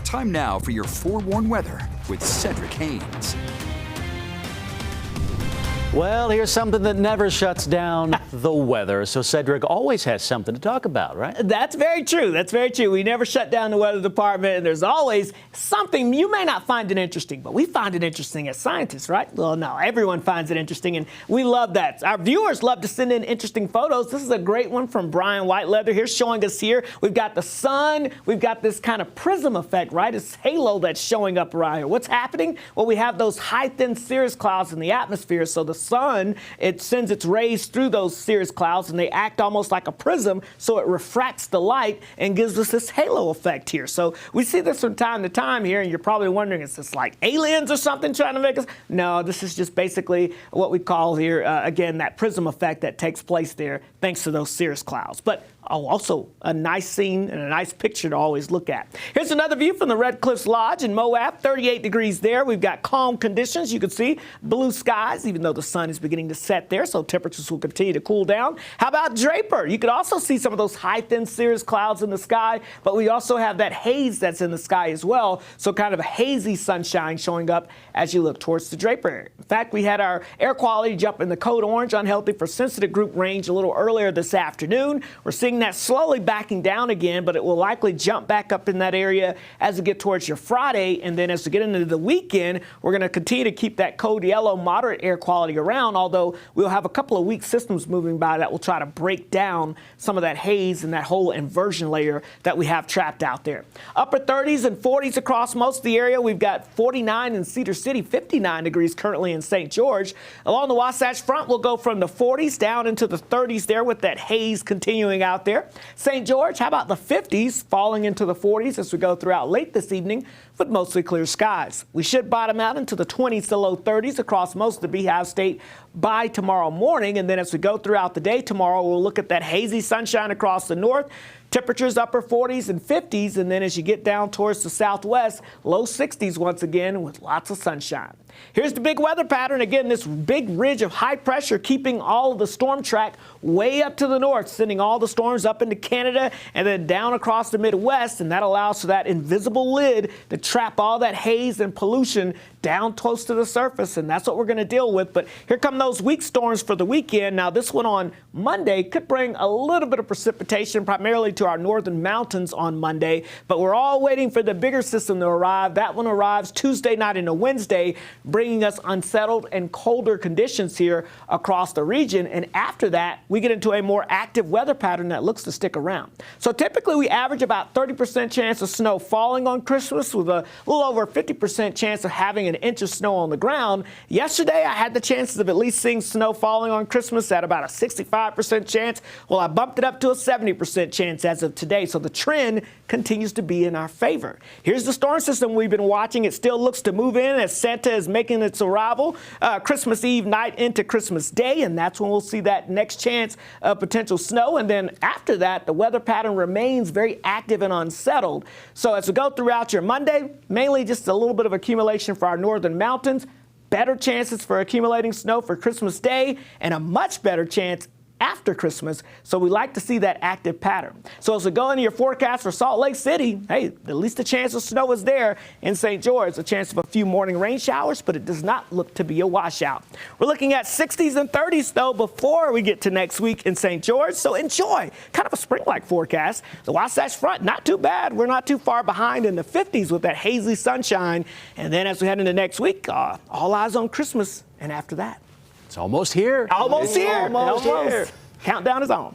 Time now for your forewarned weather with Cedric Haynes. Well, here's something that never shuts down the weather. So Cedric always has something to talk about, right? That's very true. That's very true. We never shut down the weather department, and there's always something. You may not find it interesting, but we find it interesting as scientists, right? Well, no, everyone finds it interesting, and we love that. Our viewers love to send in interesting photos. This is a great one from Brian Whiteleather here showing us here. We've got the sun. We've got this kind of prism effect, right? It's halo that's showing up around here. What's happening? Well, we have those high, thin cirrus clouds in the atmosphere, so the sun, it sends its rays through those cirrus clouds, and they act almost like a prism, so it refracts the light and gives us this halo effect here. So we see this from time to time here, and you're probably wondering, is this like aliens or something trying to make us? No, this is just basically what we call here, again, that prism effect that takes place there thanks to those cirrus clouds. But also a nice scene and a nice picture to always look at. Here's another view from the Red Cliffs Lodge in Moab, 38 degrees there. We've got calm conditions. You can see blue skies, even though the sun is beginning to set there, so temperatures will continue to cool down. How about Draper? You could also see some of those high, thin cirrus clouds in the sky, but we also have that haze that's in the sky as well, so kind of a hazy sunshine showing up as you look towards the Draper area. In fact, we had our air quality jump in the code orange, unhealthy for sensitive group range a little earlier this afternoon. We're seeing that slowly backing down again, but it will likely jump back up in that area as we get towards your Friday. And then as we get into the weekend, we're going to continue to keep that code yellow moderate air quality around, although we'll have a couple of weak systems moving by that will try to break down some of that haze and that whole inversion layer that we have trapped out there. Upper 30s and 40s across most of the area. We've got 49 in Cedar City, 59 degrees currently in St. George. Along the Wasatch Front, we'll go from the 40s down into the 30s there with that haze continuing out there. St. George, how about the 50s falling into the 40s as we go throughout late this evening with mostly clear skies. We should bottom out into the 20s to low 30s across most of the Beehive State by tomorrow morning. And then as we go throughout the day tomorrow, we'll look at that hazy sunshine across the north. Temperatures upper 40s and 50s, and then as you get down towards the southwest, low 60s once again with lots of sunshine. Here's the big weather pattern. Again, this big ridge of high pressure keeping all of the storm track way up to the north, sending all the storms up into Canada and then down across the Midwest, and that allows for that invisible lid to trap all that haze and pollution down close to the surface, and that's what we're going to deal with. But here come those weak storms for the weekend. Now, this one on Monday could bring a little bit of precipitation, primarily to our northern mountains on Monday, but we're all waiting for the bigger system to arrive. That one arrives Tuesday night into Wednesday, bringing us unsettled and colder conditions here across the region. And after that, we get into a more active weather pattern that looks to stick around. So typically we average about 30% chance of snow falling on Christmas with a little over 50% chance of having an inch of snow on the ground. Yesterday, I had the chances of at least seeing snow falling on Christmas at about a 65% chance. Well, I bumped it up to a 70% chance as of today. So the trend continues to be in our favor. Here's the storm system we've been watching. It still looks to move in as Santa is making its arrival Christmas Eve night into Christmas Day, and that's when we'll see that next chance of potential snow. And then after that, the weather pattern remains very active and unsettled. So as we go throughout your Monday, mainly just a little bit of accumulation for our northern mountains, better chances for accumulating snow for Christmas Day, and a much better chance after Christmas, so we like to see that active pattern. So as we go into your forecast for Salt Lake City, hey, at least the chance of snow is there. In St. George, a chance of a few morning rain showers, but it does not look to be a washout. We're looking at 60s and 30s, though, before we get to next week in St. George, so enjoy. Kind of a spring-like forecast. The Wasatch Front, not too bad. We're not too far behind in the 50s with that hazy sunshine. And then as we head into next week, all eyes on Christmas, and after that. It's almost here. Almost here. Almost here. Countdown is on.